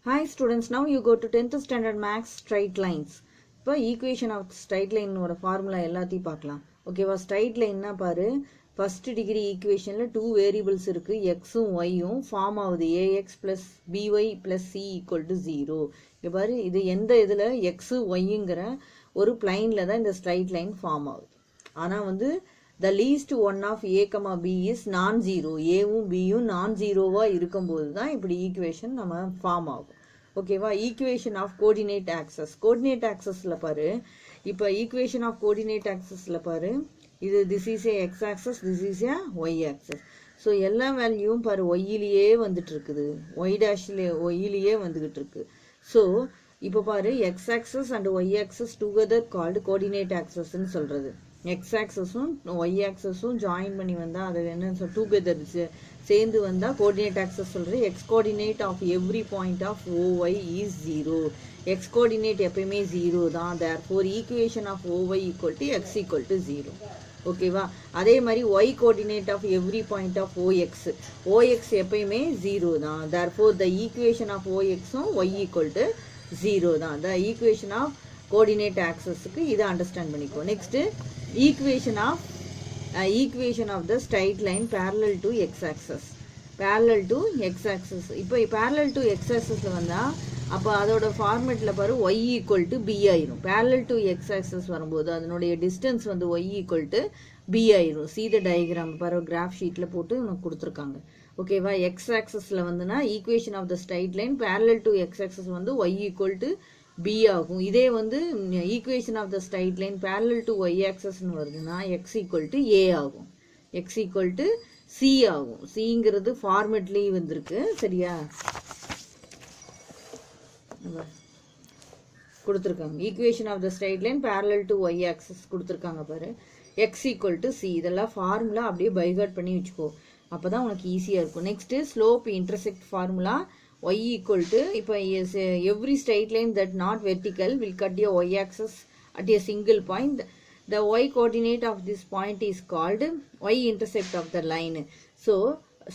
Hi students, now you go to 10th standard maths straight lines. இப்போ equation of straight line ஓட formula எல்லாத்தையும் பார்க்கலாம். ஓகேவா, straight line னா பாரு, first degree equationல 2 variables இருக்கு, x உம் y உம் ஃபார்ம் ஆகுது ax plus by plus c equal to 0. இங்க பாரு, இது எந்த இதுல x yங்கிற ஒரு planeல தான் இந்த straight line ஃபார்ம் ஆகுது. ஆனா வந்து the least one of a comma b is non-zero. a um b உம் non-zeroவா இருக்கும்போது தான் இப்படி ஈக்குவேஷன் நம்ம ஃபார்ம் ஆகும். ஓகேவா, equation of coordinate axes. Coordinate ஆக்சஸ்ல பாரு, இப்போ ஈக்குவேஷன் ஆஃப் கோஆர்டினேட் ஆக்சஸ்ல பாரு, இது this is a x axis, this is a y axis. So எல்லா வேல்யூவும் பாரு ஒய்யிலேயே வந்துட்டு இருக்குது, ஒய் டேஷ்ல ஒய்யிலேயே வந்துகிட்டு இருக்கு. ஸோ இப்போ பாரு, x axis and y axis together called coordinate ஆக்சஸ்ன்னு சொல்றது. எக்ஸ் ஆக்சஸும் ஒய் ஆக்சஸும் ஜாயின் பண்ணி வந்தா அது என்னன்னு சொல் டுகெதர் சேர்ந்து வந்தா கோஆர்டினேட் ஆக்சஸ் சொல்றது. X coordinate of every point of OY is 0. X coordinate எப்பயுமே 0 தான். therefore equation of OY equal to x equal to 0. ஓகேவா, அதே மாதிரி y coordinate of every point of OX எப்பயுமே 0 தான். therefore the equation of OXும் y equal to 0 தான். the equation of coordinate ஆக்சஸ்க்கு இதை அண்டர்ஸ்டாண்ட் பண்ணிக்கோ. Next equation of the straight line parallel to x axis. parallel to x axis. இப்போ parallel to x axis வந்தா அப்போ அதோட ஃபார்மேட்டில் பாரு y ஈக்குவல் டு b ஆயிரும். parallel to x axis வரும்போது அதனுடைய டிஸ்டன்ஸ் வந்து y ஈக்குவல் டு b ஆயிரும். see the diagram பாரு, கிராஃப் ஷீட்டில் போட்டு உனக்கு கொடுத்துருக்காங்க. ஓகேவா, எக்ஸ் ஆக்சஸில் வந்துன்னா equation of the straight line parallel to x axis வந்து y ஈக்குவல் டு b ஆகும். இதே வந்து equation of the straight line parallel to y axisன்னு வருதுன்னா x ஈக்குவல் டு a ஆகும், x ஈக்குவல் டு c ஆகும். cங்கிறது ஃபார்மேட்லேயே வந்திருக்கு, சரியா கொடுத்துருக்காங்க. Equation of the straight line parallel to y axis கொடுத்துருக்காங்க பாரு, x ஈக்குவல் டு c. இதெல்லாம் ஃபார்முலா அப்படியே பைகாட் பண்ணி வச்சுக்கோ, அப்போதான் உனக்கு ஈஸியாக இருக்கும். Next slope intersect formula y equal to, இப்போ every straight line that not vertical will cut a y axis at a single point. The y coordinate of this point is called y intercept of the line. So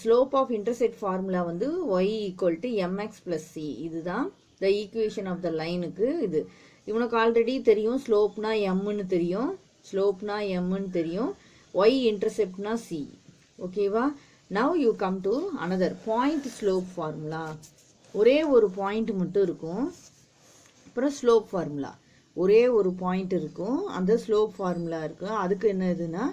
slope of intercept formula வந்து y equal to mx plus c. இதுதான் the equation of the lineக்கு. இது இவனுக்கு already தெரியும், ஸ்லோப்னா mன்னு தெரியும், ஸ்லோப்னா mன்னு தெரியும், y interceptனா c. ஓகேவா, now you come to another point slope formula. ஒரே ஒரு பாயிண்ட் மட்டும் இருக்கும், அப்புறம் ஸ்லோப் ஃபார்முலா. ஒரே ஒரு பாயிண்ட் இருக்கும், அந்த ஸ்லோப் ஃபார்முலா இருக்கும். அதுக்கு என்ன இதுன்னா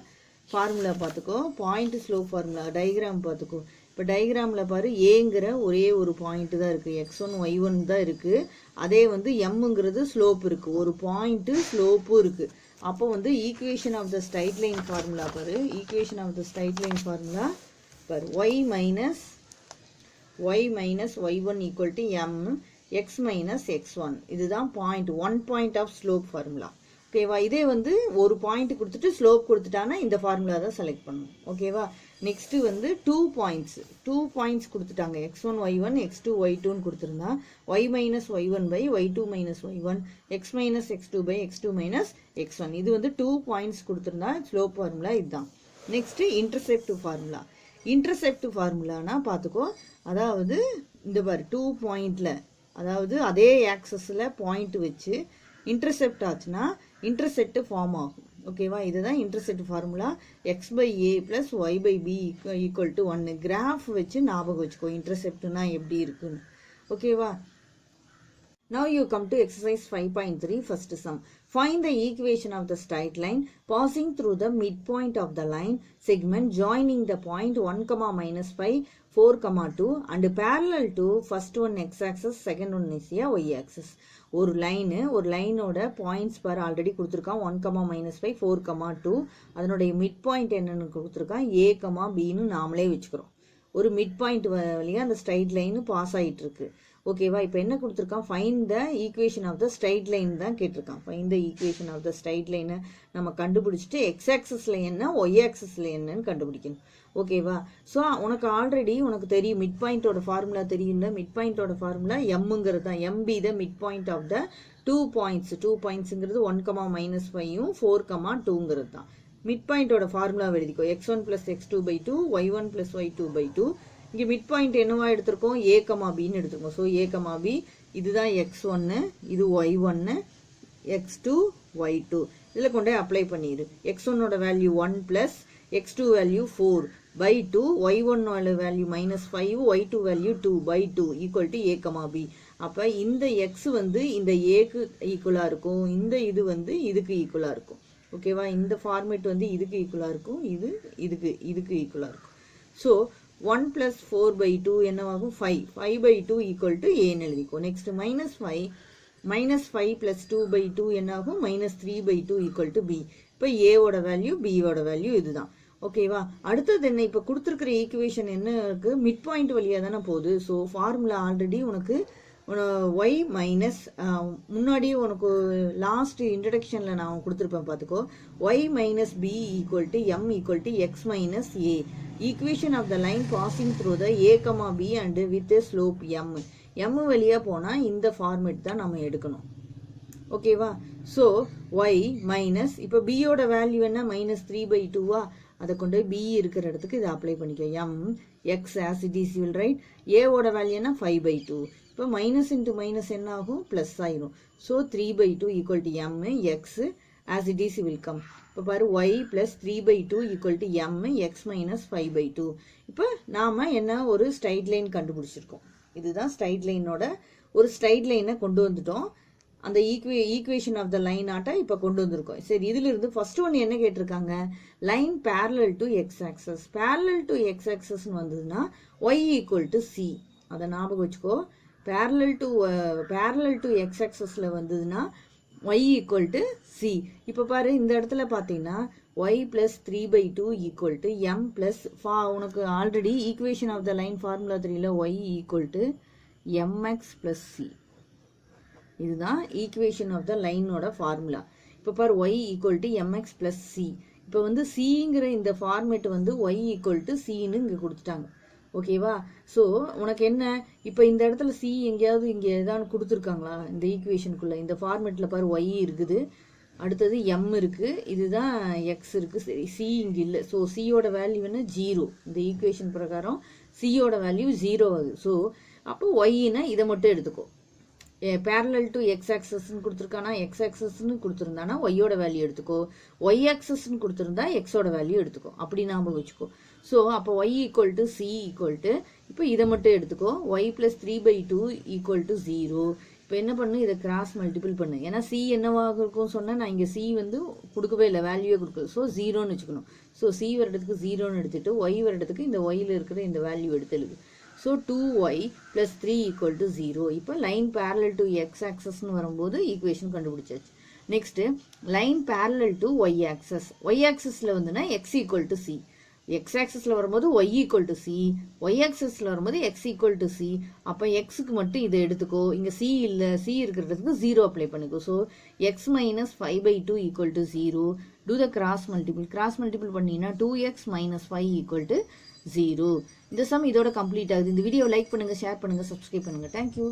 ஃபார்முலா பார்த்துக்கோ, பாயிண்ட் ஸ்லோப் ஃபார்முலா டயக்ராம் பார்த்துக்கோ. இப்போ டயக்ராமில் பாரு, ஏங்கிற ஒரே ஒரு பாயிண்ட் தான் இருக்குது, x1 y1 தான் இருக்குது. அதே வந்து எம்ங்கிறது ஸ்லோப் இருக்குது, ஒரு பாயிண்ட்டு ஸ்லோப்பும் இருக்குது. அப்போ வந்து equation of the straight line formula பாரு, equation of the straight line formula பாரு, y minus y1 equal to m x minus x1. இதுதான் point, one point of slope formula. ஓகேவா, இதே வந்து ஒரு பாயிண்ட் கொடுத்துட்டு ஸ்லோப் கொடுத்துட்டானா இந்த ஃபார்முலா தான் செலக்ட் பண்ணணும். ஓகேவா, நெக்ஸ்ட் வந்து 2 பாயிண்ட்ஸ் கொடுத்துட்டாங்க, x1 y1 x2 y2ன்னு கொடுத்துருந்தா y minus y1 by y2 minus y1 x minus x2 by x2 minus x1. இது வந்து 2 பாயிண்ட்ஸ் கொடுத்துருந்தா ஸ்லோப் ஃபார்முலா இதுதான். Next intercept formula. இன்டர்செப்ட் ஃபார்முலானா பார்த்துக்கோ, அதாவது இந்த பாரு 2 பாயிண்ட்ல, அதாவது அதே ஆக்சஸில் பாயிண்ட் வச்சு இன்டர்செப்ட் ஆச்சுன்னா இன்டர்செப்ட் ஃபார்ம் ஆகும். ஓகேவா, இதுதான் intercept formula. X by a plus y by b equal to 1. Graph வச்சு ஞாபகம் வச்சுக்கோ இன்டர்செப்ட்னா எப்படி இருக்குன்னு. ஓகேவா, now you come to exercise 5.3 first sum. Find the equation of the straight line passing through the midpoint of the line segment joining the point 1, minus 5, 4, 2 and parallel to first one x axis, second one is a y axis. ஒரு லைனோட points பார் already கொடுத்துருக்கான், 1, minus 5, 4, 2. அதனுடைய mid point என்னன்னு கொடுத்துருக்கான், a, bன்னு நாமளே வச்சுக்கிறோம். ஒரு mid point வழியாக அந்த ஸ்ட்ரைட் லைன் பாஸ் ஆகிட்டு இருக்கு. ஓகேவா, இப்போ என்ன கொடுத்துருக்கான், find the equation of the straight line தான் கேட்டிருக்கான். Find the equation of the straight லைனை நம்ம கண்டுபிடிச்சிட்டு எக்ஸ் ஆக்சஸில் என்ன ஒய் ஆக்சஸில் என்னன்னு கண்டுபிடிக்கணும். ஓகேவா, ஸோ உனக்கு ஆல்ரெடி உனக்கு தெரியும் மிட் பாயிண்டோட ஃபார்முலா தெரியும். மிட் பாயிண்டோட ஃபார்முலா எம்ங்கிறது தான், M be the mid point of the 2 பாயிண்ட்ஸுங்கிறது 1, minus 5ம் 4, 2ங்கிறது தான். மிட் பாயிண்டோட ஃபார்முலா எழுதிக்கோ, x1 plus x2 by 2 y1 plus y2 by 2 இங்கே மிட் பாயிண்ட் என்னவா எடுத்திருக்கோம், a, bன்னு எடுத்திருக்கோம். ஸோ a, b இதுதான் x1, இது y1, x2, y2. இதில் கொண்டே அப்ளை பண்ணிடு. x1ஓட value 1 plus x2 value 4 by 2, y1 value minus 5, y2 value 2 by 2 equal to a, b. அப்போ இந்த x வந்து இந்த ஏக்கு ஈக்குவலாக இருக்கும், இந்த இது வந்து இதுக்கு ஈக்குவலாக இருக்கும். ஓகேவா, இந்த ஃபார்மேட் வந்து இதுக்கு ஈக்குவலாக இருக்கும், இது இதுக்கு ஈக்குவலாக இருக்கும். ஸோ 1 + 4 by 2 என்னவாகும், 5. 5 by 2 ஈக்குவல் டு ஏன்னு எழுதிக்கும். நெக்ஸ்ட் -5 + 2 by 2 என்னாகும், -3 by 2 ஈக்குவல் டு b. இப்போ ஏவோட வேல்யூ, பியோட வேல்யூ இதுதான். ஓகேவா, அடுத்தது என்ன, இப்போ கொடுத்துருக்கிற ஈக்குவேஷன் என்ன இருக்கு, மிட் பாயிண்ட் வழியாக தானே போகுது. ஸோ ஃபார்முலா ஆல்ரெடி உனக்கு y மைனஸ் முன்னாடியே உனக்கு லாஸ்ட் இன்ட்ரடக்ஷனில் நான் கொடுத்துருப்பேன் பார்த்துக்கோ. y minus b equal to m equal to x minus a. Equation of the line passing through the a, b and with slope m. m வழியாக போனால் இந்த ஃபார்மேட் தான் நம்ம எடுக்கணும். ஓகேவா, ஸோ y மைனஸ் இப்போ பியோட வேல்யூ என்ன, -3 by 2வா, அதை கொண்டு b இருக்கிற இடத்துக்கு இதை அப்ளை பண்ணிக்கோ. m x as it is will write. a-ஓட வேல்யூ என்ன, 5 by 2. இப்போ மைனஸ் இன்ட்டு மைனஸ் என்ன ஆகும், ப்ளஸ் ஆயிரும். So 3 by 2 equal to m, x as it is will come. இப்போ பாரு y plus 3 by 2 equal to m, x minus 5 by 2. இப்போ நாம் என்ன ஒரு ஸ்ட்ரைட் லைன் கண்டுபிடிச்சிருக்கோம். இதுதான் ஸ்ட்ரைட் லைனோட ஒரு ஸ்ட்ரைட் லைனை கொண்டு வந்துட்டோம். அந்த ஈக்குவேஷன் ஆஃப் த லைன் ஆட்டா இப்போ கொண்டு வந்திருக்கோம். சரி, இதிலிருந்து ஃபர்ஸ்ட் ஒன்று என்ன கேட்டிருக்காங்க, line parallel to x axis. parallel to x axis வந்ததுன்னா y ஈக்குவல் டு c. அதை ஞாபகம் வச்சுக்கோ. parallel to x axisல வந்ததுன்னா y ஈக்குவல் டு c. இப்போ பாரு இந்த இடத்துல பார்த்தீங்கன்னா y plus 3 by 2 equal to m plus உனக்கு already equation of the line formula 3ல y equal to mx plus c. இதுதான் ஈக்குவேஷன் ஆஃப் த லைனோட ஃபார்முலா. இப்போ பாரு y equal to mx plus c. இப்போ வந்து சிங்கிற இந்த ஃபார்மேட் வந்து y ஈக்குவல் டு சின்னு இங்கே கொடுத்துட்டாங்க. ஓகேவா, ஸோ உனக்கு என்ன, இப்போ இந்த இடத்துல சி எங்கேயாவது இங்கே ஏதாவது கொடுத்துருக்காங்களா இந்த ஈக்குவேஷனுக்குள்ளே, இந்த ஃபார்மேட்டில் பாரு y இருக்குது, அடுத்தது m இருக்குது, இதுதான் x இருக்குது. சரி, சி இங்கே இல்லை. ஸோ சியோட வேல்யூ என்ன, 0. இந்த ஈக்குவேஷன் பிரகாரம் சியோட வேல்யூ 0 ஆகுது. ஸோ அப்போ ஒய்னா இதை மட்டும் எடுத்துக்கோ. parallel to x axis கொடுத்துருக்கானா, x axisன்னு கொடுத்துருந்தானா ஒய்யோட வேல்யூ எடுத்துக்கோ, y axisன்னு கொடுத்துருந்தா எக்ஸோட வேல்யூ எடுத்துக்கோ. அப்படி ஞாபகம் வச்சுக்கோ. ஸோ அப்போ y equal to C equal to, இப்போ இதை மட்டும் எடுத்துக்கோ, y plus 3 by 2 equal to 0. இப்போ என்ன பண்ணு, இதை கிராஸ் மல்டிபிள் பண்ணு. ஏன்னா சி என்னவாக இருக்கும் சொன்னால், நான் இங்கே சி வந்து கொடுக்கவே இல்லை, வேல்யூவே கொடுக்குது. ஸோ 0ன்னு வச்சுக்கணும். ஸோ சி வரதுக்கு 0ன்னு எடுத்துட்டு y வரதுக்கு இந்த ஒயில் இருக்கிற இந்த வேல்யூ எடுத்து எழுது. So 2y plus 3 equal to 0. இப்போ லைன் parallel to x axisன்னு வரும்போது ஈக்குவேஷன் கண்டுபிடிச்சாச்சு. Next line parallel to y axis. y axisல வந்துன்னா x equal to c. x axisல வரும்போது y equal to c, y axisல வரும்போது x ஈக்குவல் டு c. அப்போ எக்ஸுக்கு மட்டும் இதை எடுத்துக்கோ. இங்கே c இல்லை, c இருக்கிறதுக்கு 0 அப்ளை பண்ணிக்கோ. So x minus 5 by 2 equal to 0. Do the cross multiple பண்ணிங்கன்னா 2x மைனஸ் 5 ஈக்குவல் டு 0. இந்த சம் இதோட கம்ப்ளீட் ஆகுது. இந்த வீடியோ லைக் பண்ணுங்க, ஷேர் பண்ணுங்க, சப்ஸ்கிரைப் பண்ணுங்க. தேங்க்யூ.